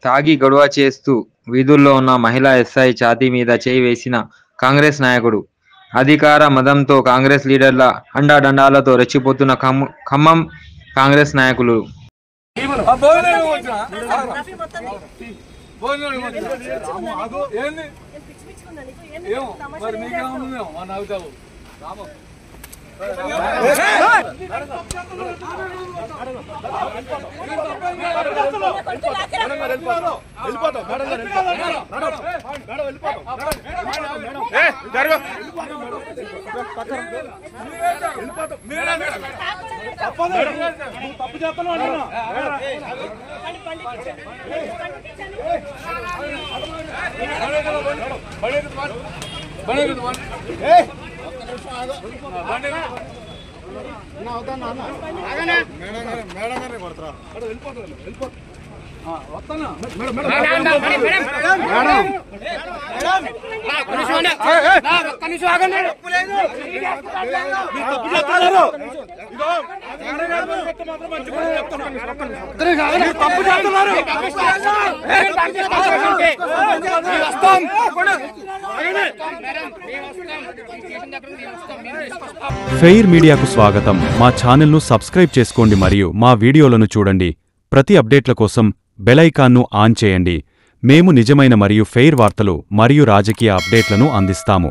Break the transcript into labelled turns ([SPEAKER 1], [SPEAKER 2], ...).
[SPEAKER 1] తాగి గొడవ చేస్తూ వీధుల్లో ఉన్న మహిళా ఎస్ఐ ఛాతీ మీద చేయి వేసిన కాంగ్రెస్ నాయకుడు. అధికార మదంతో కాంగ్రెస్ లీడర్ల అండాదండాలతో రెచ్చిపోతున్న ఖమ్మం కాంగ్రెస్ నాయకులు.
[SPEAKER 2] ఫెయిర్ మీడియాకు స్వాగతం. మా ఛానల్ను సబ్స్క్రైబ్ చేసుకోండి మరియు మా వీడియోలను చూడండి. ప్రతి అప్డేట్ల కోసం బెల్ ఐకాన్ను ఆన్ చేయండి. మేము నిజమైన మరియు ఫెయిర్ వార్తలు మరియు రాజకీయ అప్డేట్లను అందిస్తాము.